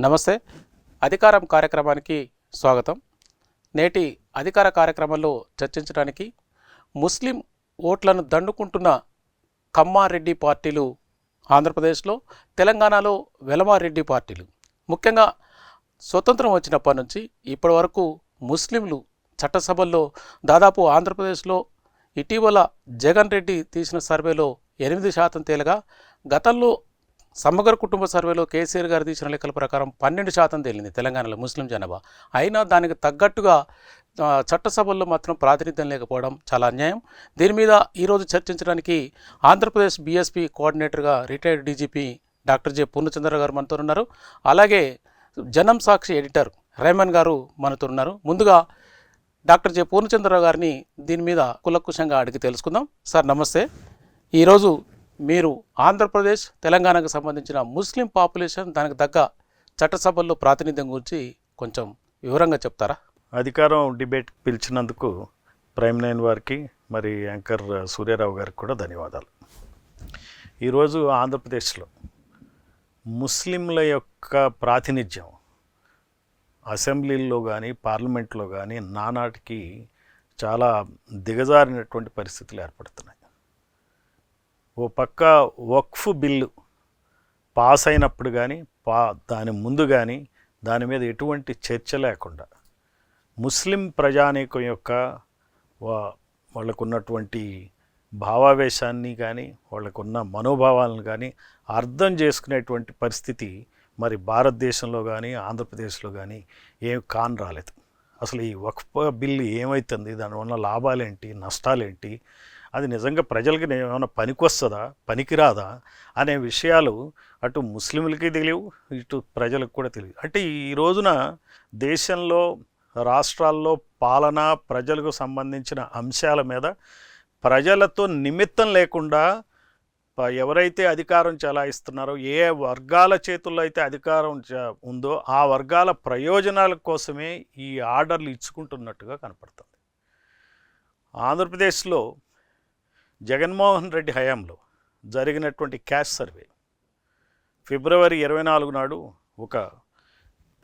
నమస్తే. అధికారం కార్యక్రమానికి స్వాగతం. నేటి అధికార కార్యక్రమంలో చర్చించడానికి ముస్లిం ఓట్లను దండుకుంటున్న కమ్మారెడ్డి పార్టీలు ఆంధ్రప్రదేశ్లో, తెలంగాణలో వెలమారెడ్డి పార్టీలు. ముఖ్యంగా స్వతంత్రం వచ్చినప్పటి నుంచి ఇప్పటి వరకు ముస్లింలు చట్టసభల్లో దాదాపు ఆంధ్రప్రదేశ్లో ఇటీవల జగన్ రెడ్డి తీసిన సర్వేలో 8% తేలగా, గతంలో సమగ్ర కుటుంబ సర్వేలో కేసీఆర్ గారు తీసిన లెక్కల ప్రకారం 12% తేలింది తెలంగాణలో ముస్లిం జనాభా. అయినా దానికి తగ్గట్టుగా చట్టసభల్లో మాత్రం ప్రాతినిధ్యం లేకపోవడం చాలా అన్యాయం. దీని మీద ఈరోజు చర్చించడానికి ఆంధ్రప్రదేశ్ బీఎస్పీ కోఆర్డినేటర్గా retired DGP doctor J Purnachandra garu మనతో ఉన్నారు. అలాగే జనం సాక్షి ఎడిటర్ రేమన్ గారు మనతో ఉన్నారు. ముందుగా డాక్టర్ జె పూర్ణచంద్ర గారిని దీని మీద కులకుశంగా అడిగి తెలుసుకుందాం. సార్ నమస్తే. ఈరోజు మీరు ఆంధ్రప్రదేశ్, తెలంగాణకు సంబంధించిన ముస్లిం పాపులేషన్, దానికి తగ్గ చట్టసభల్లో ప్రాతినిధ్యం గురించి కొంచెం వివరంగా చెప్తారా? అధికారం డిబేట్ పిలిచినందుకు ప్రైమ్ నైన్ వారికి, మరి యాంకర్ సూర్యారావు గారికి కూడా ధన్యవాదాలు. ఈరోజు ఆంధ్రప్రదేశ్లో ముస్లింల యొక్క ప్రాతినిధ్యం అసెంబ్లీల్లో కానీ పార్లమెంట్లో కానీ నానాటికి చాలా దిగజారినటువంటి పరిస్థితులు ఏర్పడుతున్నాయి. ఓ పక్క వక్ఫ్ బిల్లు పాస్ అయినప్పుడు కానీ దాని ముందు కానీ దాని మీద ఎటువంటి చర్చ లేకుండా ముస్లిం ప్రజానీకం యొక్క వాళ్ళకున్నటువంటి భావావేశాన్ని కానీ వాళ్ళకున్న మనోభావాలను కానీ అర్థం చేసుకునేటువంటి పరిస్థితి మరి భారతదేశంలో కానీ ఆంధ్రప్రదేశ్లో కానీ ఏం రాలేదు. అసలు ఈ వక్ఫ్ బిల్లు ఏమవుతుంది, దానివల్ల లాభాలేంటి, నష్టాలేంటి, అది నిజంగా ప్రజలకి ఏమైనా పనికొస్తుందా, పనికిరాదా అనే విషయాలు అటు ముస్లింలకి తెలియవు, ఇటు ప్రజలకు కూడా తెలియదు. అంటే ఈ రోజున దేశంలో, రాష్ట్రాల్లో పాలన, ప్రజలకు సంబంధించిన అంశాల మీద ప్రజలతో నిమిత్తం లేకుండా ఎవరైతే అధికారం చెలాయిస్తున్నారో, ఏ వర్గాల చేతుల్లో అయితే అధికారం ఉందో ఆ వర్గాల ప్రయోజనాల కోసమే ఈ ఆర్డర్లు ఇచ్చుకుంటున్నట్టుగా కనపడుతుంది. ఆంధ్రప్రదేశ్లో జగన్మోహన్ రెడ్డి హయాంలో జరిగినటువంటి క్యాష్ సర్వే ఫిబ్రవరి 24 నాడు ఒక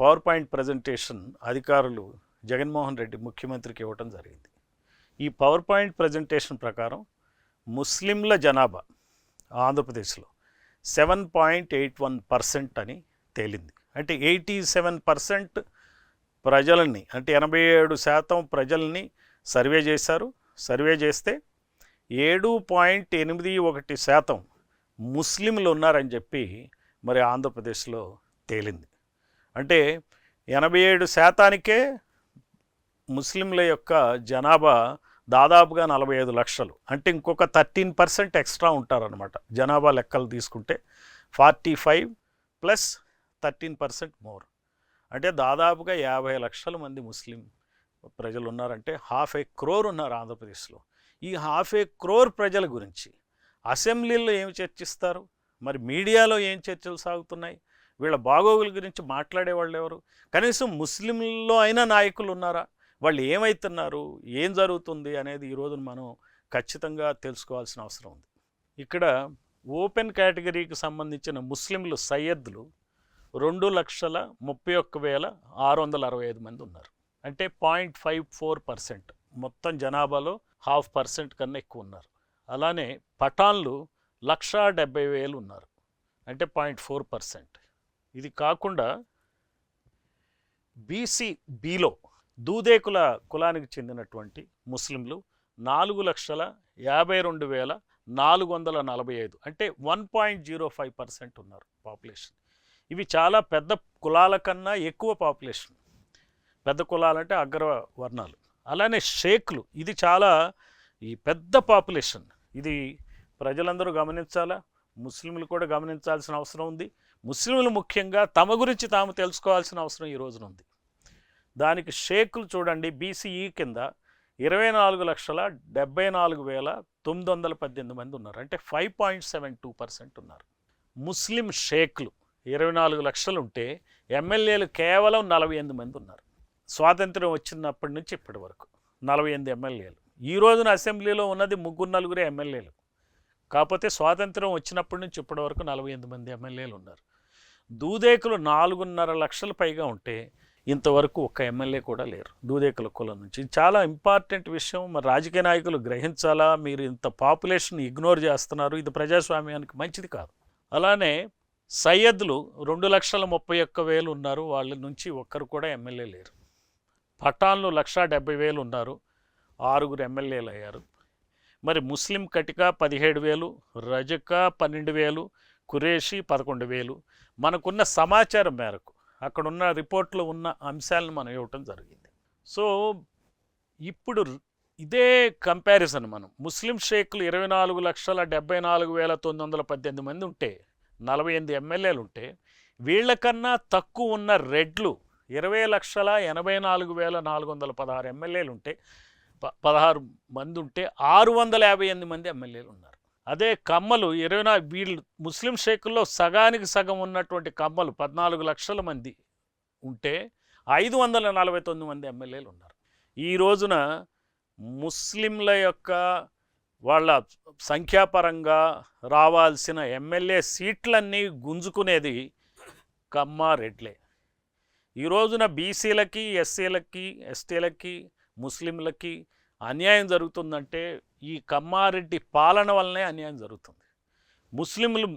పవర్ పాయింట్ ప్రజెంటేషన్ అధికారులు జగన్మోహన్ రెడ్డి ముఖ్యమంత్రికి ఇవ్వటం జరిగింది. ఈ పవర్ పాయింట్ ప్రజెంటేషన్ ప్రకారం ముస్లింల జనాభా ఆంధ్రప్రదేశ్లో 7.81% అని తేలింది. అంటే 87% ప్రజలని, అంటే 87% ప్రజల్ని సర్వే చేశారు. సర్వే చేస్తే 7.81% ముస్లింలు ఉన్నారని చెప్పి మరి ఆంధ్రప్రదేశ్లో తేలింది. అంటే 87%కే ముస్లింల యొక్క జనాభా దాదాపుగా 45 లక్షలు. అంటే ఇంకొక 13% ఎక్స్ట్రా ఉంటారనమాట. జనాభా లెక్కలు తీసుకుంటే 45 ప్లస్ 13% మోర్, అంటే దాదాపుగా 50 లక్షల మంది ముస్లిం ప్రజలు ఉన్నారంటే 500 crore ఉన్నారు ఆంధ్రప్రదేశ్లో. ఈ 500 crore ప్రజల గురించి అసెంబ్లీలో ఏమి చర్చిస్తారు, మరి మీడియాలో ఏం చర్చలు సాగుతున్నాయి, వీళ్ళ బాగోగుల గురించి మాట్లాడేవాళ్ళు ఎవరు? కనీసం ముస్లింల్లో అయినా నాయకులు ఉన్నారా? వాళ్ళు ఏమవుతున్నారు, ఏం జరుగుతుంది అనేది ఈరోజు మనం ఖచ్చితంగా తెలుసుకోవాల్సిన అవసరం ఉంది. ఇక్కడ ఓపెన్ కేటగిరీకి సంబంధించిన ముస్లింలు సయ్యద్లు 2,31,665 మంది ఉన్నారు. అంటే 0.54%, మొత్తం జనాభాలో 0.5% కన్నా ఎక్కువ ఉన్నారు. అలానే పఠాన్లు 1,70,000 ఉన్నారు, అంటే 0.4%. ఇది కాకుండా బీసీబీలో దూదేకుల కులానికి చెందినటువంటి ముస్లింలు 4,52,445, అంటే 1.05% ఉన్నారు పాపులేషన్. ఇవి చాలా పెద్ద కులాల కన్నా ఎక్కువ పాపులేషన్. పెద్ద కులాలంటే అగ్రవర్ణాలు. అలానే షేక్లు, ఇది చాలా ఈ పెద్ద పాపులేషన్. ఇది ప్రజలందరూ గమనించాలా, ముస్లింలు కూడా గమనించాల్సిన అవసరం ఉంది. ముస్లింలు ముఖ్యంగా తమ గురించి తాము తెలుసుకోవాల్సిన అవసరం ఈ రోజున ఉంది. దానికి షేక్లు చూడండి, బీసీఈ కింద 24,74,918 మంది ఉన్నారు, అంటే 5.72% ఉన్నారు. ముస్లిం షేక్లు 24 లక్షలు ఉంటే ఎమ్మెల్యేలు కేవలం 48 మంది ఉన్నారు. స్వాతంత్రం వచ్చినప్పటి నుంచి ఇప్పటి వరకు 48 ఎమ్మెల్యేలు. ఈ రోజున అసెంబ్లీలో ఉన్నది 3-4 ఎమ్మెల్యేలు. కాకపోతే స్వాతంత్రం వచ్చినప్పటి నుంచి ఇప్పటి వరకు 48 మంది ఎమ్మెల్యేలు ఉన్నారు. దూదేకులు 4.5 లక్షల పైగా ఉంటే ఇంతవరకు ఒక్క ఎమ్మెల్యే కూడా లేరు దూదేకుల కులం నుంచి. ఇది చాలా ఇంపార్టెంట్ విషయం. మరి రాజకీయ నాయకులు గ్రహించాలా? మీరు ఇంత పాపులేషన్ ఇగ్నోర్ చేస్తున్నారు, ఇది ప్రజాస్వామ్యానికి మంచిది కాదు. అలానే సయ్యద్లు 2,31,100 ఉన్నారు, వాళ్ళ నుంచి ఒక్కరు కూడా ఎమ్మెల్యే లేరు. పఠాన్లు 1,70,000 ఉన్నారు, 6 ఎమ్మెల్యేలు అయ్యారు. మరి ముస్లిం కటిక 17,000, రజక 12,000, కురేషి 11,000. మనకున్న సమాచారం మేరకు అక్కడున్న రిపోర్ట్లో ఉన్న అంశాలను మనం ఇవ్వటం జరిగింది. సో ఇప్పుడు ఇదే కంపారిజన్ మనం ముస్లిం షేక్లు 24,74,918 మంది ఉంటే 48 ఎమ్మెల్యేలు ఉంటే, వీళ్ళకన్నా తక్కువ ఉన్న రెడ్లు 20,84,416 ఎమ్మెల్యేలు ఉంటే 16 మంది ఉంటే 658 మంది ఎమ్మెల్యేలు ఉన్నారు. అదే కమ్మలు 24, వీళ్ళు ముస్లిం షేకుల్లో సగానికి సగం ఉన్నటువంటి కమ్మలు 14 లక్షల మంది ఉంటే 549 మంది ఎమ్మెల్యేలు ఉన్నారు. ఈ రోజున ముస్లింల యొక్క వాళ్ళ సంఖ్యాపరంగా రావాల్సిన ఎమ్మెల్యే సీట్లన్నీ గుంజుకునేది కమ్మారెడ్లే. ఈ రోజున బీసీలకి, ఎస్సీలకి, ఎస్టీలకి, ముస్లింలకి అన్యాయం జరుగుతుందంటే ఈ కమ్మారెడ్డి పాలన వల్లనే అన్యాయం జరుగుతుంది. ముస్లింలు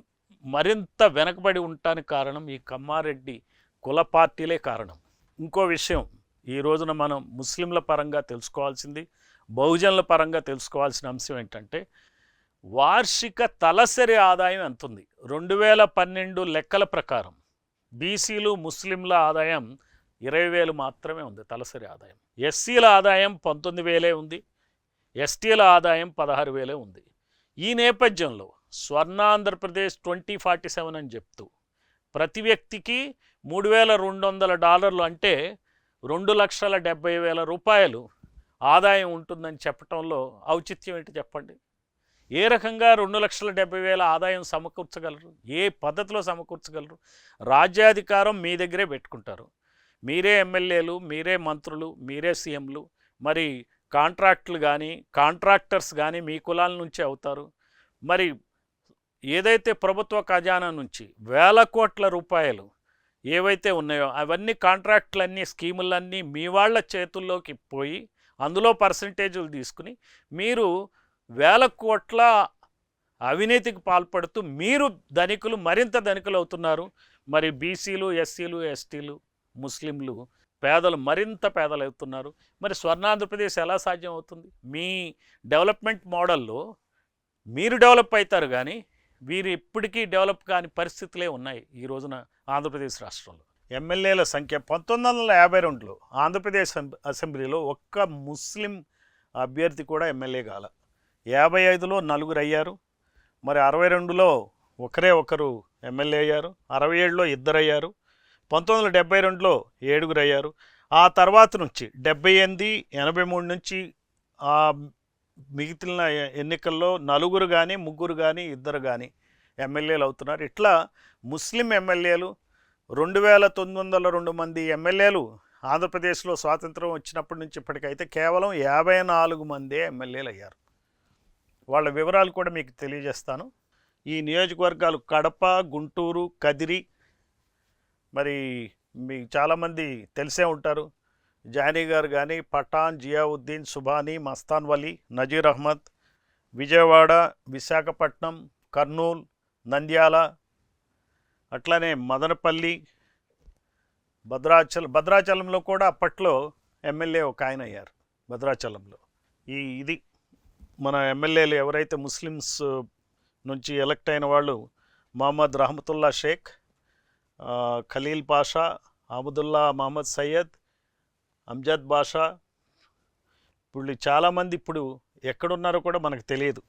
మరింత వెనకబడి ఉండటానికి కారణం ఈ కమ్మారెడ్డి కుల పార్టీలే కారణం. ఇంకో విషయం ఈ రోజున మనం ముస్లింల పరంగా తెలుసుకోవాల్సింది, బహుజనుల పరంగా తెలుసుకోవాల్సిన అంశం ఏంటంటే, వార్షిక తలసరి ఆదాయం ఎంత ఉంది? 2012 లెక్కల ప్రకారం బీసీలు, ముస్లింల ఆదాయం 20,000 మాత్రమే ఉంది తలసరి ఆదాయం. ఎస్సీల ఆదాయం 19,000 ఉంది, ఎస్టీల ఆదాయం 16,000 ఉంది. ఈ నేపథ్యంలో స్వర్ణాంధ్రప్రదేశ్ 2047 అని చెప్తూ ప్రతి వ్యక్తికి $3,200 అంటే 2,70,000 రూపాయలు ఆదాయం ఉంటుందని చెప్పడంలో ఔచిత్యం ఏంటి చెప్పండి? ఏ రకంగా 2,70,000 ఆదాయం సమకూర్చగలరు? ఏ పద్ధతిలో సమకూర్చగలరు? రాజ్యాధికారం మీ దగ్గరే పెట్టుకుంటారు, మీరే ఎమ్మెల్యేలు, మీరే మంత్రులు, మీరే సీఎంలు. మరి కాంట్రాక్టులు కానీ, కాంట్రాక్టర్స్ కానీ మీ కులాల నుంచే అవుతారు. మరి ఏదైతే ప్రభుత్వ ఖజానా నుంచి వేల కోట్ల రూపాయలు ఏవైతే ఉన్నాయో అవన్నీ కాంట్రాక్టులన్నీ, స్కీములన్నీ మీ వాళ్ళ చేతుల్లోకి పోయి అందులో పర్సంటేజీలు తీసుకుని మీరు వేల కోట్ల అవినీతికి పాల్పడుతూ మీరు ధనికులు, మరింత ధనికులు అవుతున్నారు. మరి బీసీలు, ఎస్సీలు, ఎస్టీలు, ముస్లింలు పేదలు మరింత పేదలు అవుతున్నారు. మరి స్వర్ణాంధ్రప్రదేశ్ ఎలా సాధ్యం అవుతుంది? మీ డెవలప్మెంట్ మోడల్లో మీరు డెవలప్ అవుతారు కానీ వీరు ఇప్పటికీ డెవలప్ కాని పరిస్థితులే ఉన్నాయి ఈ రోజున ఆంధ్రప్రదేశ్ రాష్ట్రంలో. ఎమ్మెల్యేల సంఖ్య 1952లో ఆంధ్రప్రదేశ్ అసెంబ్లీలో ఒక్క ముస్లిం అభ్యర్థి కూడా ఎమ్మెల్యే కాల. 55లో 4 అయ్యారు. మరి 62లో ఒకరు ఎమ్మెల్యే అయ్యారు. 67లో 2 అయ్యారు. 1972లో 7 అయ్యారు. ఆ తర్వాత నుంచి 78, 83 నుంచి మిగిలిన ఎన్నికల్లో 4 కానీ, 3 కానీ, 2 కానీ ఎమ్మెల్యేలు అవుతున్నారు. ఇట్లా ముస్లిం ఎమ్మెల్యేలు 2,902 మంది ఎమ్మెల్యేలు ఆంధ్రప్రదేశ్లో స్వాతంత్రం వచ్చినప్పటి నుంచి ఇప్పటికైతే కేవలం 54 మందే ఎమ్మెల్యేలు అయ్యారు. వాళ్ళ వివరాలు కూడా మీకు తెలియజేస్తాను. ఈ నియోజకవర్గాలు కడప, గుంటూరు, కదిరి. మరి మీకు చాలామంది తెలిసే ఉంటారు, జానీ గారు కానీ, పఠాన్, జియావుద్దీన్, సుబానీ, మస్తాన్ వలీ, నజీర్ అహ్మద్. విజయవాడ, విశాఖపట్నం, కర్నూలు, నంద్యాల, అట్లానే మదనపల్లి, భద్రాచలంలో కూడా అప్పట్లో ఎమ్మెల్యే ఒక ఆయన అయ్యారు భద్రాచలంలో. ఇది మన ఎమ్మెల్యేలు ఎవరైతే ముస్లిమ్స్ నుంచి ఎలక్ట్ అయిన వాళ్ళు మహమ్మద్ రహమతుల్లా షేక్, ఖలీల్ పాషా, అహ్మదుల్లా మహమ్మద్ సయ్యద్, అమ్జద్ బాషా. ఇప్పుడు చాలామంది ఇప్పుడు ఎక్కడున్నారో కూడా మనకు తెలియదు.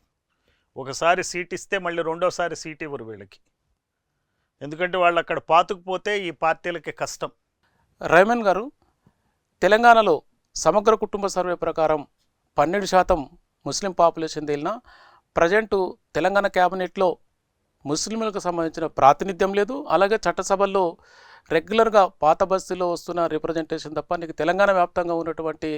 ఒకసారి సీట్ ఇస్తే మళ్ళీ రెండోసారి సీట్ ఇవ్వరు వీళ్ళకి, ఎందుకంటే వాళ్ళు అక్కడ పాతుకుపోతే ఈ పార్టీలకి కష్టం. రైమన్ గారు, తెలంగాణలో సమగ్ర కుటుంబ సర్వే ప్రకారం 12% ముస్లిం పాపులేషన్ తేలినా ప్రజెంటు తెలంగాణ క్యాబినెట్లో ముస్లింలకు సంబంధించిన ప్రాతినిధ్యం లేదు. అలాగే చట్టసభల్లో రెగ్యులర్గా పాత బస్తీలో వస్తున్న రిప్రజెంటేషన్ తప్ప నీకు తెలంగాణ వ్యాప్తంగా ఉన్నటువంటి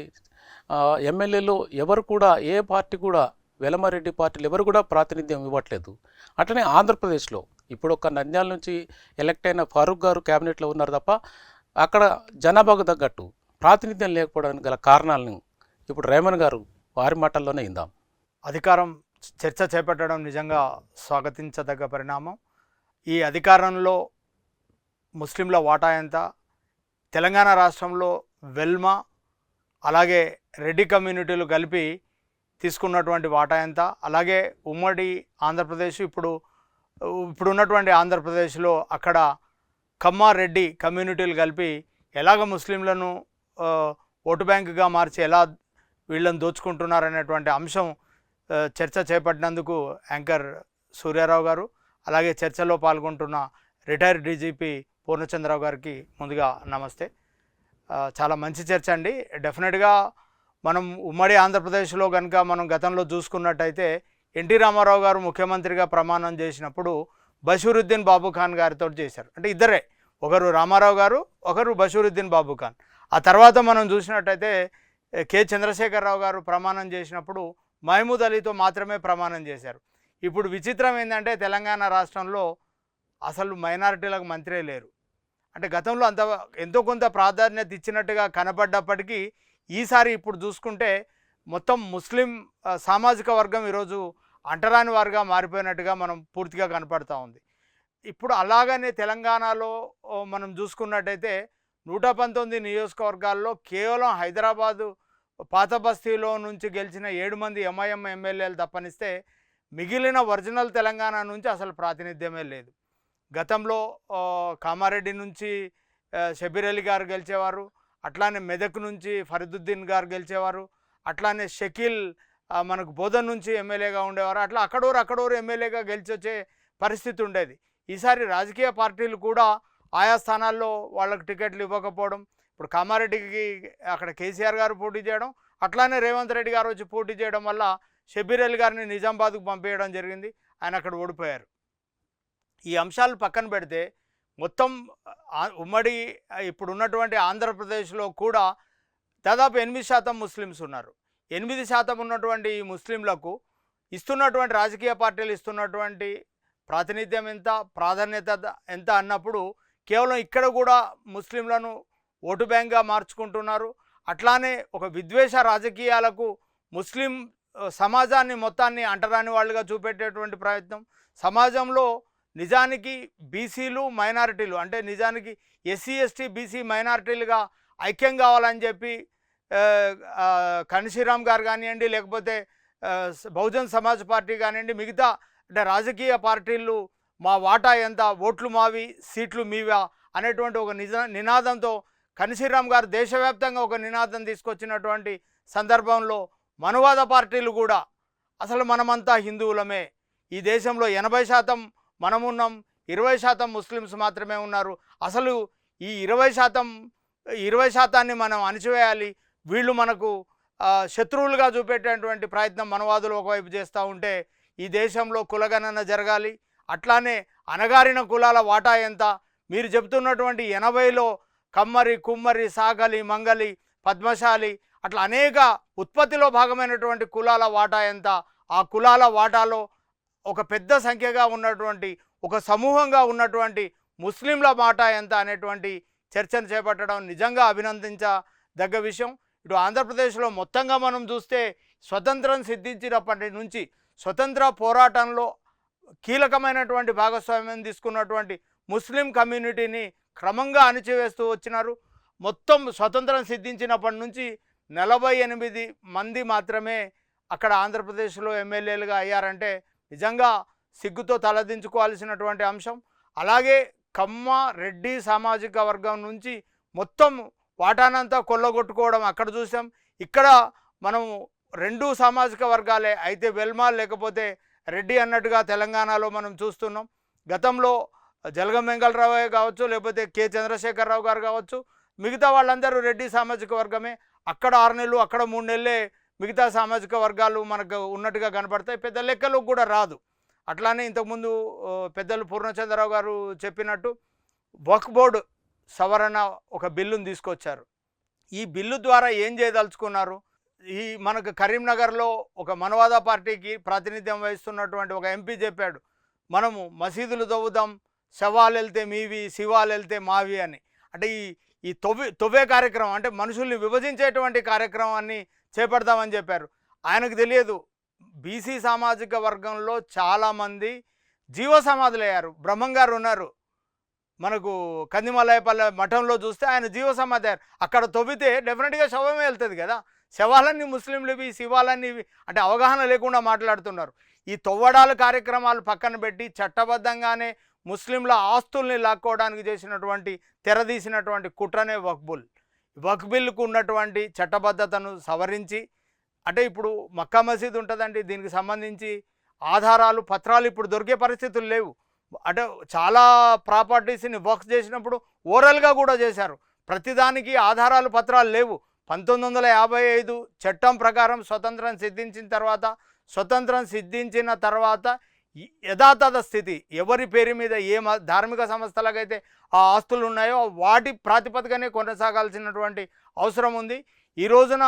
ఎమ్మెల్యేలు ఎవరు కూడా, ఏ పార్టీ కూడా, వెలమారెడ్డి పార్టీలు ఎవరు కూడా ప్రాతినిధ్యం ఇవ్వట్లేదు. అట్లనే ఆంధ్రప్రదేశ్లో ఇప్పుడు ఒక నంద్యాల నుంచి ఎలక్ట్ అయిన ఫారూక్ గారు క్యాబినెట్లో ఉన్నారు తప్ప అక్కడ జనాభాకు తగ్గట్టు ప్రాతినిధ్యం లేకపోవడానికి గల కారణాలను ఇప్పుడు రేమన్ గారు వారి మాటల్లోనే ఇందాం. అధికారం చర్చ చేపట్టడం నిజంగా స్వాగతించదగ్గ పరిణామం. ఈ అధికారంలో ముస్లింల వాటా ఎంత, తెలంగాణ రాష్ట్రంలో వెల్మా అలాగే రెడ్డి కమ్యూనిటీలు కలిపి తీసుకున్నటువంటి వాటా ఎంత, అలాగే ఉమ్మడి ఆంధ్రప్రదేశ్ ఇప్పుడున్నటువంటి ఆంధ్రప్రదేశ్లో అక్కడ కమ్మారెడ్డి కమ్యూనిటీలు కలిపి ఎలాగ ముస్లింలను ఓటు బ్యాంకుగా మార్చి ఎలా వీళ్ళని దోచుకుంటున్నారనేటువంటి అంశం చర్చ చేపట్టినందుకు యాంకర్ సూర్యారావు గారు, అలాగే చర్చలో పాల్గొంటున్న రిటైర్డ్ డీజీపీ పూర్ణచంద్రరావు గారికి ముందుగా నమస్తే. చాలా మంచి చర్చ అండి. డెఫినెట్గా మనం ఉమ్మడి ఆంధ్రప్రదేశ్లో కనుక మనం గతంలో చూసుకున్నట్టయితే ఎన్టీ రామారావు గారు ముఖ్యమంత్రిగా ప్రమాణం చేసినప్పుడు బషీరుద్దీన్ బాబు ఖాన్ గారితో చేశారు. అంటే ఇద్దరే, ఒకరు రామారావు గారు, ఒకరు బషీరుద్దీన్ బాబు ఖాన్. ఆ తర్వాత మనం చూసినట్టయితే కె చంద్రశేఖరరావు గారు ప్రమాణం చేసినప్పుడు మహమూద్ అలీతో మాత్రమే ప్రమాణం చేశారు. ఇప్పుడు విచిత్రం ఏంటంటే తెలంగాణ రాష్ట్రంలో అసలు మైనారిటీలకు మంత్రే లేరు. అంటే గతంలో ఎంతో కొంత ప్రాధాన్యత ఇచ్చినట్టుగా కనపడ్డప్పటికీ ఈసారి ఇప్పుడు చూసుకుంటే మొత్తం ముస్లిం సామాజిక వర్గం ఈరోజు అంటరాని వారుగా మారిపోయినట్టుగా మనం పూర్తిగా కనపడుతూ ఉంది. ఇప్పుడు అలాగనే తెలంగాణలో మనం చూసుకున్నట్టయితే 119 నియోజకవర్గాల్లో కేవలం హైదరాబాదు పాత బస్తీలో నుంచి గెలిచిన 7 మంది ఎంఐఎం ఎమ్మెల్యేలు తప్పనిస్తే మిగిలిన ఒరిజినల్ తెలంగాణ నుంచి అసలు ప్రాతినిధ్యమే లేదు. గతంలో కామారెడ్డి నుంచి షబీర్ అలీ గారు గెలిచేవారు, అట్లానే మెదక్ నుంచి ఫరీదుద్దీన్ గారు గెలిచేవారు, అట్లానే షకీల్ మనకు బోధన్ నుంచి ఎమ్మెల్యేగా ఉండేవారు. అట్లా అక్కడోరు ఎమ్మెల్యేగా గెలిచి వచ్చే పరిస్థితి ఉండేది. ఈసారి రాజకీయ పార్టీలు కూడా ఆయా స్థానాల్లో వాళ్ళకు టికెట్లు ఇవ్వకపోవడం, ఇప్పుడు కామారెడ్డికి అక్కడ కేసీఆర్ గారు పోటీ చేయడం, అట్లానే రేవంత్ రెడ్డి గారు వచ్చి పోటీ చేయడం వల్ల షబీర్ అలీ గారిని నిజామాబాద్కు పంపేయడం జరిగింది. ఆయన అక్కడ ఓడిపోయారు. ఈ అంశాలు పక్కన పెడితే మొత్తం ఉమ్మడి ఇప్పుడున్నటువంటి ఆంధ్రప్రదేశ్లో కూడా దాదాపు 8% ముస్లిమ్స్ ఉన్నారు. 8% ఉన్నటువంటి ఈ ముస్లింలకు ఇస్తున్నటువంటి రాజకీయ పార్టీలు ఇస్తున్నటువంటి ప్రాతినిధ్యం ఎంత, ప్రాధాన్యత ఎంత అన్నప్పుడు కేవలం ఇక్కడ కూడా ముస్లింలను ఓటు బ్యాంక్గా మార్చుకుంటున్నారు. అట్లానే ఒక విద్వేష రాజకీయాలకు ముస్లిం సమాజాన్ని మొత్తాన్ని అంటరాని వాళ్ళుగా చూపెట్టేటువంటి ప్రయత్నం. సమాజంలో నిజానికి బీసీలు మైనారిటీలు అంటే నిజానికి ఎస్సీ ఎస్టీ బీసీ మైనారిటీలుగా ఐక్యం కావాలని చెప్పి కన్షీరామ్ గారు కానివ్వండి, లేకపోతే బహుజన్ సమాజ్ పార్టీ కానివ్వండి, మిగతా అంటే రాజకీయ పార్టీలు మా వాటా ఎంత, ఓట్లు మావి సీట్లు మీవా అనేటువంటి ఒక నినాదంతో కన్షీరామ్ గారు దేశవ్యాప్తంగా ఒక నినాదం తీసుకొచ్చినటువంటి సందర్భంలో మనువాద పార్టీలు కూడా అసలు మనమంతా హిందువులమే, ఈ దేశంలో 80% మనమున్నాం, 20% ముస్లిమ్స్ మాత్రమే ఉన్నారు, అసలు ఈ 20% మనం అణిచివేయాలి, వీళ్ళు మనకు శత్రువులుగా చూపెట్టేటువంటి ప్రయత్నం మనవాదులు ఒకవైపు చేస్తూ ఉంటే ఈ దేశంలో కులగణన జరగాలి, అట్లానే అణగారిన కులాల వాటా ఎంత, మీరు చెబుతున్నటువంటి 80లో కమ్మరి, కుమ్మరి, సాగలి, మంగలి, పద్మశాలి అట్లా అనేక ఉత్పత్తిలో భాగమైనటువంటి కులాల వాటా ఎంత, ఆ కులాల వాటాలో ఒక పెద్ద సంఖ్యగా ఉన్నటువంటి ఒక సమూహంగా ఉన్నటువంటి ముస్లింల వాటా ఎంత అనేటువంటి చర్చను చేపట్టడం నిజంగా అభినందించదగ్గ విషయం. ఇటు ఆంధ్రప్రదేశ్లో మొత్తంగా మనం చూస్తే స్వతంత్రం సిద్ధించినప్పటి నుంచి స్వతంత్ర పోరాటంలో కీలకమైనటువంటి భాగస్వామ్యం తీసుకున్నటువంటి ముస్లిం కమ్యూనిటీని క్రమంగా అణిచివేస్తూ వచ్చినారు. మొత్తం స్వతంత్రం సిద్ధించినప్పటి నుంచి 48 మంది మాత్రమే అక్కడ ఆంధ్రప్రదేశ్లో ఎమ్మెల్యేలుగా అయ్యారంటే నిజంగా సిగ్గుతో తలదించుకోవాల్సినటువంటి అంశం. అలాగే కమ్మ రెడ్డి సామాజిక వర్గం నుంచి మొత్తం వాటానంతా కొల్లగొట్టుకోవడం అక్కడ చూసాం. ఇక్కడ మనం 2 సామాజిక వర్గాలే అయితే వెల్మా లేకపోతే రెడ్డి అన్నట్టుగా తెలంగాణలో మనం చూస్తున్నాం. గతంలో జలగం వెంగళరావు కావచ్చు, లేకపోతే కె చంద్రశేఖరరావు గారు కావచ్చు, మిగతా వాళ్ళందరూ రెడ్డి సామాజిక వర్గమే. అక్కడ 6 నెలలు అక్కడ 3 నెలలే మిగతా సామాజిక వర్గాలు మనకు ఉన్నట్టుగా కనపడతాయి, పెద్ద లెక్కలు కూడా రాదు. అట్లానే ఇంతకుముందు పెద్దలు పూర్ణచంద్రరావు గారు చెప్పినట్టు వక్ఫ్ బోర్డు సవరణ ఒక బిల్లును తీసుకొచ్చారు. ఈ బిల్లు ద్వారా ఏం చేయదలుచుకున్నారు? ఈ మనకు కరీంనగర్లో ఒక మనవాద పార్టీకి ప్రాతినిధ్యం వహిస్తున్నటువంటి ఒక ఎంపీ చెప్పాడు, మనము మసీదులు తవ్వుదాం, శవాలు వెళ్తే మీవి, శివాలు వెళ్తే మావి అని. అంటే ఈ తొవ్వే కార్యక్రమం, అంటే మనుషుల్ని విభజించేటువంటి కార్యక్రమాన్ని చేపడతామని చెప్పారు. ఆయనకు తెలియదు బీసీ సామాజిక వర్గంలో చాలామంది జీవ సమాధులయ్యారు. బ్రహ్మంగారు ఉన్నారు మనకు కందిమలయపల్లె మఠంలో చూస్తే, ఆయన జీవ సమాధి అయ్యారు. అక్కడ తవ్వితే డెఫినెట్గా శవమే వెళ్తుంది కదా. శవాలన్నీ ముస్లింలు ఇవి, శివాలన్నీ ఇవి అంటే అవగాహన లేకుండా మాట్లాడుతున్నారు. ఈ తవ్వడాల కార్యక్రమాలు పక్కన పెట్టి చట్టబద్ధంగానే ముస్లింల ఆస్తుల్ని లాక్కోవడానికి చేసినటువంటి తెరదీసినటువంటి కుట్రనే వక్ఫ్ బిల్లుకు ఉన్నటువంటి చట్టబద్ధతను సవరించి, అంటే ఇప్పుడు మక్కా మసీద్ ఉంటుందండి, దీనికి సంబంధించి ఆధారాలు పత్రాలు ఇప్పుడు దొరికే పరిస్థితులు లేవు. అంటే చాలా ప్రాపర్టీస్ని వక్ఫ్ చేసినప్పుడు ఓరల్గా కూడా చేశారు. ప్రతిదానికి ఆధారాలు పత్రాలు లేవు. 1955 చట్టం ప్రకారం స్వతంత్రం సిద్ధించిన తర్వాత యథాతథ స్థితి, ఎవరి పేరు మీద ఏ ధార్మిక సంస్థలకైతే ఆ ఆస్తులు ఉన్నాయో వాటి ప్రాతిపదికనే కొనసాగాల్సినటువంటి అవసరం ఉంది. ఈ రోజున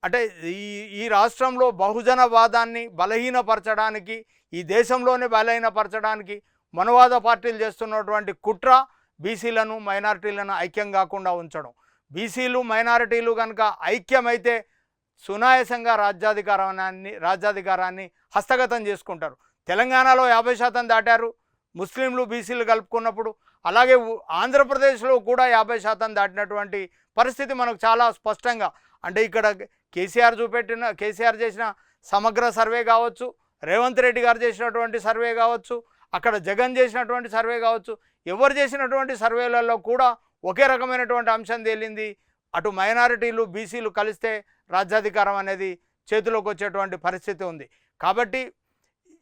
అంటే ఈ రాష్ట్రంలో బహుజనవాదాన్ని బలహీనపరచడానికి, ఈ దేశంలోనే బలహీనపరచడానికి మనవాద పార్టీలు చేస్తున్నటువంటి కుట్ర బీసీలను మైనారిటీలను ఐక్యం కాకుండా ఉంచడం. బీసీలు మైనారిటీలు కనుక ఐక్యమైతే సునాయాసంగా రాజ్యాధికారాన్ని హస్తగతం చేసుకుంటారు. తెలంగాణలో 50% దాటారు ముస్లింలు బీసీలు కలుపుకున్నప్పుడు. అలాగే ఆంధ్రప్రదేశ్లో కూడా 50% దాటినటువంటి పరిస్థితి మనకు చాలా స్పష్టంగా, అంటే ఇక్కడ కేసీఆర్ చేసిన సమగ్ర సర్వే కావచ్చు, రేవంత్ రెడ్డి గారు చేసినటువంటి సర్వే కావచ్చు, అక్కడ జగన్ చేసినటువంటి సర్వే కావచ్చు, ఎవరు చేసినటువంటి సర్వేలలో కూడా ఒకే రకమైనటువంటి అంశం తేలింది. అటు మైనారిటీలు బీసీలు కలిస్తే రాజ్యాధికారం అనేది చేతిలోకి వచ్చేటువంటి పరిస్థితి ఉంది. కాబట్టి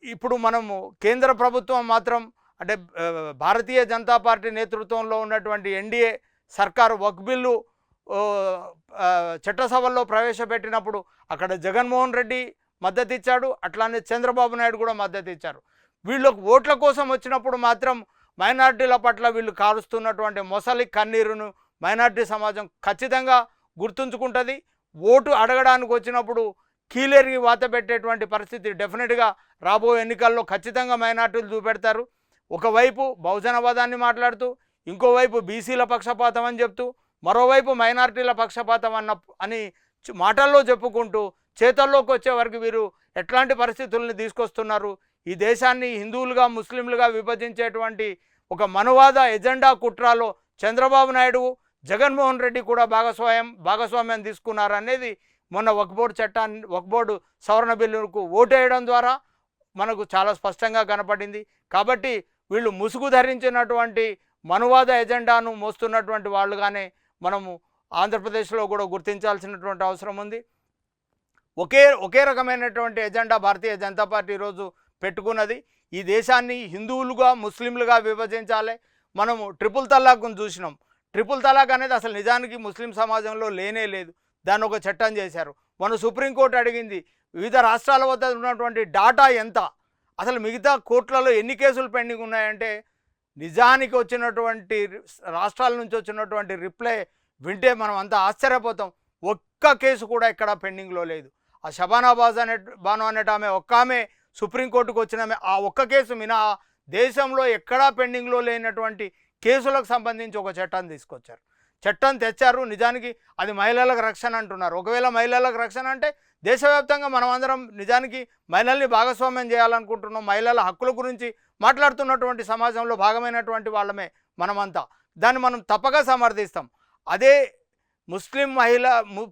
ఇప్పుడు మనము కేంద్ర ప్రభుత్వం మాత్రం, అంటే భారతీయ జనతా పార్టీ నేతృత్వంలో ఉన్నటువంటి ఎన్డీఏ సర్కారు వక్ఫ్ బిల్లు చట్టసభల్లో ప్రవేశపెట్టినప్పుడు అక్కడ జగన్మోహన్ రెడ్డి మద్దతు ఇచ్చాడు, అట్లానే చంద్రబాబు నాయుడు కూడా మద్దతు ఇచ్చారు. వీళ్ళకు ఓట్ల కోసం వచ్చినప్పుడు మాత్రం మైనారిటీల పట్ల వీళ్ళు కారుస్తున్నటువంటి మొసలి కన్నీరును మైనారిటీ సమాజం ఖచ్చితంగా గుర్తుంచుకుంటుంది. ఓటు అడగడానికి వచ్చినప్పుడు కీలేరికి వాత పెట్టేటువంటి పరిస్థితి డెఫినెట్గా రాబోయే ఎన్నికల్లో ఖచ్చితంగా మైనారిటీలు చూపెడతారు. ఒకవైపు బహుజనవాదాన్ని మాట్లాడుతూ, ఇంకోవైపు బీసీల పక్షపాతం అని చెప్తూ, మరోవైపు మైనారిటీల పక్షపాతం అని మాటల్లో చెప్పుకుంటూ చేతల్లోకి వచ్చే వరకు వీరు ఎట్లాంటి పరిస్థితుల్ని తీసుకొస్తున్నారు. ఈ దేశాన్ని హిందువులుగా ముస్లింలుగా విభజించేటువంటి ఒక మనువాద ఎజెండా కుట్రలో చంద్రబాబు నాయుడు, జగన్మోహన్ రెడ్డి కూడా భాగస్వామ్యం తీసుకున్నారనేది మొన్న వక్ఫ్ బోర్డు సవరణ బిల్లుకు ఓటేయడం ద్వారా మనకు చాలా స్పష్టంగా కనపడింది. కాబట్టి వీళ్ళు ముసుగు ధరించినటువంటి మనువాద ఎజెండాను మోస్తున్నటువంటి వాళ్ళుగానే మనము ఆంధ్రప్రదేశ్లో కూడా గుర్తించాల్సినటువంటి అవసరం ఉంది. ఒకే రకమైనటువంటి ఎజెండా భారతీయ జనతా పార్టీ ఈరోజు పెట్టుకున్నది. ఈ దేశాన్ని హిందువులుగా ముస్లింలుగా విభజించాలి. మనము ట్రిపుల్ తలాక్ను చూసినాం. ట్రిపుల్ తలాక్ అనేది అసలు నిజానికి ముస్లిం సమాజంలో లేనే లేదు. దాన్ని ఒక చట్టం చేశారు. మన సుప్రీంకోర్టు అడిగింది, వివిధ రాష్ట్రాల వద్ద ఉన్నటువంటి డాటా ఎంత, అసలు మిగతా కోర్టులలో ఎన్ని కేసులు పెండింగ్ ఉన్నాయంటే నిజానికి వచ్చినటువంటి రాష్ట్రాల నుంచి వచ్చినటువంటి రిప్లై వింటే మనం అంతా ఆశ్చర్యపోతాం. ఒక్క కేసు కూడా ఎక్కడ పెండింగ్లో లేదు. ఆ షబానా బాను అనేట ఆమె సుప్రీంకోర్టుకు వచ్చిన ఆ ఒక్క కేసు మినహా దేశంలో ఎక్కడా పెండింగ్లో లేనటువంటి కేసులకు సంబంధించి ఒక చట్టాన్ని తీసుకొచ్చారు. చట్టం తెచ్చారు. నిజానికి అది మహిళలకు రక్షణ అంటున్నారు. ఒకవేళ మహిళలకు రక్షణ అంటే దేశవ్యాప్తంగా మనం అందరం నిజానికి మహిళల్ని భాగస్వామ్యం చేయాలనుకుంటున్నాం. మహిళల హక్కుల గురించి మాట్లాడుతున్నటువంటి సమాజంలో భాగమైనటువంటి వాళ్ళమే మనమంతా. దాన్ని మనం తప్పక సమర్థిస్తాం. అదే ముస్లిం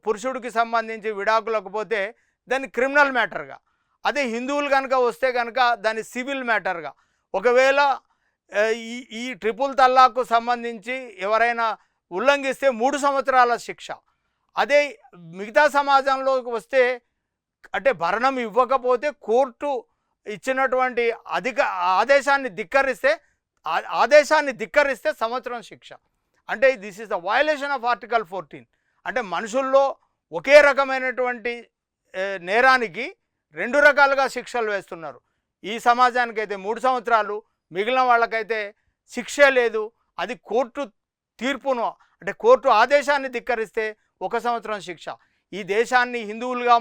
పురుషుడికి సంబంధించి విడాకులకు పోతే దాన్ని క్రిమినల్ మ్యాటర్గా, అదే హిందువులు కనుక వస్తే కనుక దాన్ని సివిల్ మ్యాటర్గా, ఒకవేళ ఈ ట్రిపుల్ తల్లాకు సంబంధించి ఎవరైనా ఉల్లంఘిస్తే 3 సంవత్సరాల శిక్ష. అదే మిగతా సమాజంలోకి వస్తే అంటే భరణం ఇవ్వకపోతే కోర్టు ఇచ్చినటువంటి ఆదేశాన్ని ధిక్కరిస్తే సంవత్సరం శిక్ష. అంటే this is the violation of article 14. అంటే మనుషుల్లో ఒకే రకమైనటువంటి నేరానికి 2 రకాలుగా శిక్షలు వేస్తున్నారు. ఈ సమాజానికైతే 3 సంవత్సరాలు, మిగిలిన వాళ్ళకైతే శిక్షే లేదు. అది కోర్టు తీర్పును అంటే కోర్టు ఆదేశాన్ని ధిక్కరిస్తే 1 సంవత్సరం శిక్ష. ఈ దేశాన్ని హిందువులుగా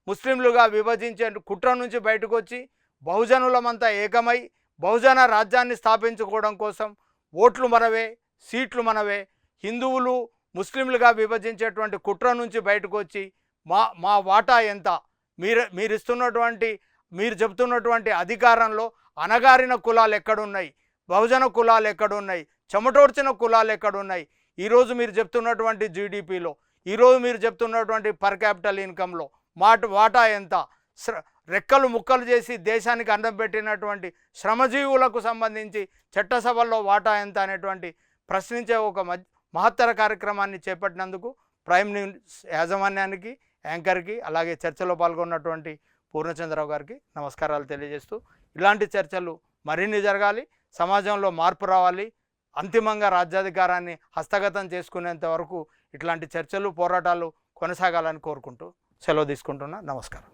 ముస్లింలుగా విభజించే కుట్ర నుంచి బయటకు వచ్చి బహుజనులమంతా ఏకమై బహుజన రాజ్యాన్ని స్థాపించుకోవడం కోసం ఓట్లు మనవే, సీట్లు మనవే, హిందువులు ముస్లింలుగా విభజించేటువంటి కుట్ర నుంచి బయటకు వచ్చి మా వాటా ఎంత, మీరు చెబుతున్నటువంటి అధికారంలో అణగారిన కులాలు ఎక్కడున్నాయి, బహుజన కులాలు ఎక్కడున్నాయి, చెమటోడ్చిన కులాలు ఎక్కడున్నాయి, ఈరోజు మీరు చెప్తున్నటువంటి జీడిపిలో, ఈరోజు మీరు చెప్తున్నటువంటి పర్ క్యాపిటల్ ఇన్కంలో వాటా ఎంత, రెక్కలు ముక్కలు చేసి దేశానికి అన్నం పెట్టినటువంటి శ్రమజీవులకు సంబంధించి చట్టసభల్లో వాటా ఎంత అనేటువంటి ప్రశ్నించే ఒక మహత్తర కార్యక్రమాన్ని చేపట్టినందుకు ప్రైమ్ న్యూస్ యాజమాన్యానికి, యాంకర్కి, అలాగే చర్చలో పాల్గొన్నటువంటి పూర్ణచంద్రరావు గారికి నమస్కారాలు తెలియజేస్తూ, ఇలాంటి చర్చలు మరిన్ని జరగాలి, సమాజంలో మార్పు రావాలి, అంతిమంగా రాజ్యాధికారాన్ని హస్తగతం చేసుకునేంత వరకు ఇట్లాంటి చర్చలు, పోరాటాలు కొనసాగాలని కోరుకుంటూ సెలవు తీసుకుంటున్నా. నమస్కారం.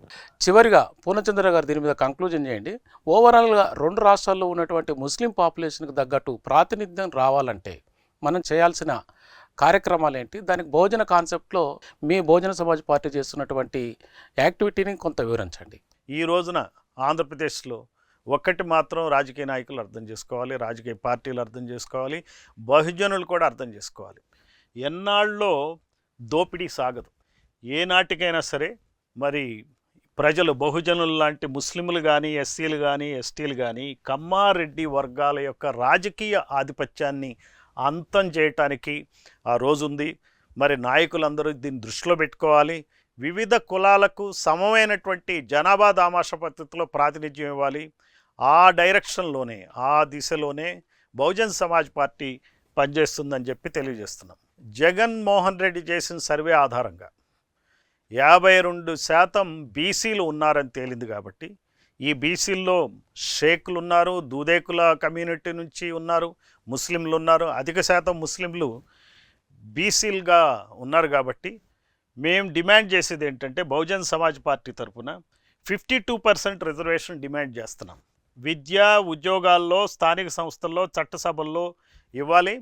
చివరిగా పూర్ణచంద్ర గారు దీని మీద కంక్లూజన్ చేయండి. ఓవరాల్గా 2 రాష్ట్రాల్లో ఉన్నటువంటి ముస్లిం పాపులేషన్కి తగ్గట్టు ప్రాతినిధ్యం రావాలంటే మనం చేయాల్సిన కార్యక్రమాలు ఏంటి, దానికి బహుజన కాన్సెప్ట్లో మీ బహుజన సమాజ్ పార్టీ చేస్తున్నటువంటి యాక్టివిటీని కొంత వివరించండి. ఈ రోజున ఆంధ్రప్రదేశ్లో ఒక్కటి మాత్రం రాజకీయ నాయకులు అర్థం చేసుకోవాలి, రాజకీయ పార్టీలు అర్థం చేసుకోవాలి, బహుజనులు కూడా అర్థం చేసుకోవాలి. ఎన్నాళ్ళలో దోపిడీ సాగదు. ఏనాటికైనా సరే మరి ప్రజలు, బహుజనులు లాంటి ముస్లింలు కానీ, ఎస్సీలు కానీ, ఎస్టీలు కానీ కమ్మారెడ్డి వర్గాల యొక్క రాజకీయ ఆధిపత్యాన్ని అంతం చేయటానికి ఆ రోజు ఉంది. మరి నాయకులందరూ దీన్ని దృష్టిలో పెట్టుకోవాలి. వివిధ కులాలకు సమమైనటువంటి జనాభా దామాష పద్ధతిలో ప్రాతినిధ్యం ఇవ్వాలి. ఆ డైరెక్షన్లోనే, ఆ దిశలోనే బహుజన్ సమాజ్ పార్టీ పనిచేస్తుందని చెప్పి తెలియజేస్తున్నాం. జగన్మోహన్ రెడ్డి చేసిన సర్వే ఆధారంగా 52% బీసీలు ఉన్నారని తేలింది. కాబట్టి ఈ బీసీల్లో షేకులు ఉన్నారు, దూదేకుల కమ్యూనిటీ నుంచి ఉన్నారు, ముస్లింలు ఉన్నారు. అధిక శాతం ముస్లింలు బీసీలుగా ఉన్నారు. కాబట్టి మేము డిమాండ్ చేసేది ఏంటంటే బహుజన్ సమాజ్ పార్టీ తరఫున 52% రిజర్వేషన్ డిమాండ్ చేస్తున్నాం. విద్యా ఉద్యోగాల్లో, స్థానిక సంస్థల్లో, చట్టసభల్లో ఇవ్వాలి.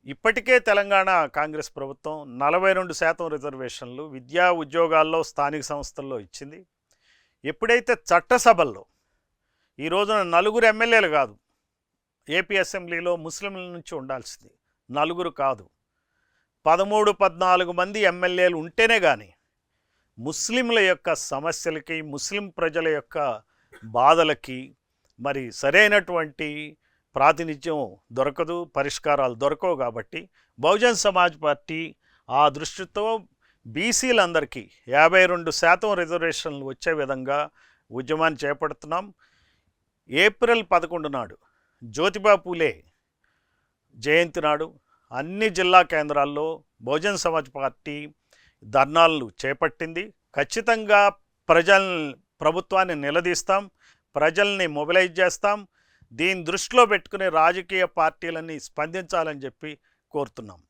ఇప్పటికే తెలంగాణ కాంగ్రెస్ ప్రభుత్వం 42% రిజర్వేషన్లు విద్యా ఉద్యోగాల్లో, స్థానిక సంస్థల్లో ఇచ్చింది. ఎప్పుడైతే చట్టసభల్లో ఈ రోజున 4 ఎమ్మెల్యేలు కాదు, ఏపీ అసెంబ్లీలో ముస్లింల నుంచి ఉండాల్సింది 4 కాదు, 13-14 మంది ఎమ్మెల్యేలు ఉంటేనే కానీ ముస్లింల యొక్క సమస్యలకి, ముస్లిం ప్రజల యొక్క బాధలకి మరి సరైనటువంటి ప్రాతినిధ్యం దొరకదు, పరిష్కారాలు దొరకవు. కాబట్టి బహుజన్ సమాజ్ పార్టీ ఆ దృష్టితో బీసీలందరికీ 52% రిజర్వేషన్లు వచ్చే విధంగా ఉద్యమాన్ని చేపడుతున్నాం. ఏప్రిల్ 11 నాడు జ్యోతిబా పూలే జయంతి నాడు అన్ని జిల్లా కేంద్రాల్లో బహుజన్ సమాజ్ పార్టీ ధర్నాలు చేపట్టింది. ఖచ్చితంగా ప్రభుత్వాన్ని నిలదీస్తాం, ప్రజల్ని మొబిలైజ్ చేస్తాం. దీన్ని దృష్టిలో పెట్టుకుని రాజకీయ పార్టీలన్నీ స్పందించాలని చెప్పి కోరుతున్నాం.